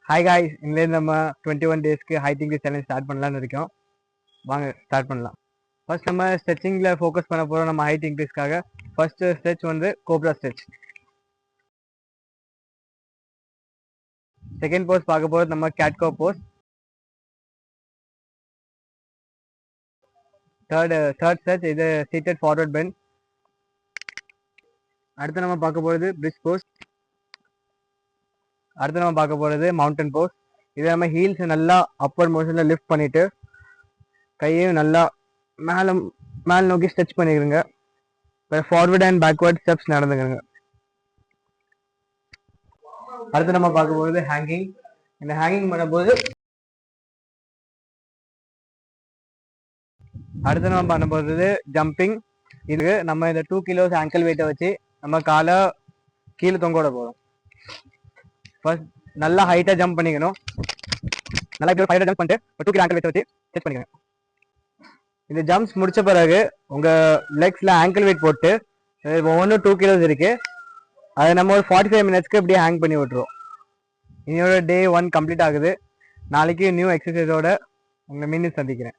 Hi guys, இனிமேல் நம்ம 21 டேஸ்க்கு ஹைட் இன்க்ரீஸ் சேலஞ்ச் ஸ்டார்ட் பண்ணலாம்னு இருக்கோம். வாங்க ஸ்டார்ட் பண்ணலாம். ஃபர்ஸ்ட் நம்ம ஸ்ட்ரெச்சிங்கில் ஃபோக்கஸ் பண்ண போகிறோம். நம்ம ஹைட் இன்க்ரீஸ்க்காக ஃபர்ஸ்ட் ஸ்ட்ரெச் வந்து கோப்ரா ஸ்ட்ரெச். செகண்ட் போஸ் பார்க்க போகிறது நம்ம கேட்கோ போஸ். தேர்ட் ஸ்ட்ரெச் இது சீட்டட் ஃபார்வர்ட் பெண்ட். அடுத்து நம்ம பார்க்க போகிறது பிரிட்ஜ் போஸ். அடுத்து நம்ம பார்க்க போகிறது மவுண்டன் போஸ். இதை நம்ம ஹீல்ஸ் நல்லா அப்பர் மோஷனில் லிஃப்ட் பண்ணிவிட்டு கையையும் நல்லா மேலே நோக்கி ஸ்ட்ரெச் பண்ணிக்கிறங்க. ஃபார்வர்ட் அண்ட் பேக்வர்ட் ஸ்டெப்ஸ் நடந்துக்கிறங்க. அடுத்து நம்ம பார்க்க போகிறது ஹேங்கிங். இந்த ஹேங்கிங் பண்ணும்போது அடுத்து நம்ம பண்ண போகிறது ஜம்பிங். இதுக்கு நம்ம இந்த 2 கிலோஸ் ஆங்கிள் வெயிட்டை வச்சு நம்ம காலை கீழே தொங்க விட போகிறோம். ஃபர்ஸ்ட் நல்லா ஹைட்டாக ஜம்ப் பண்ணிக்கணும். நல்லா ஹைட்டாக ஜம்ப் பண்ணிட்டு 2 கிலோ ஆங்கிள் வெயிட்டை வச்சு ஸ்ட்ரெச் பண்ணிக்கணும். இந்த ஜம்ப்ஸ் முடிச்ச பிறகு உங்கள் லெக்ஸில் ஆங்கிள் வெயிட் போட்டு ஒவ்வொன்றும் 2 கிலோஸ் இருக்கு. அதை நம்ம ஒரு 45 மினிட்ஸ்க்கு இப்படியே ஹேங் பண்ணி விட்டுருவோம். இன்னையோட டே 1 கம்ப்ளீட் ஆகுது. நாளைக்கு நியூ எக்ஸசைஸோட உங்களை மீண்டும் சந்திக்கிறேன்.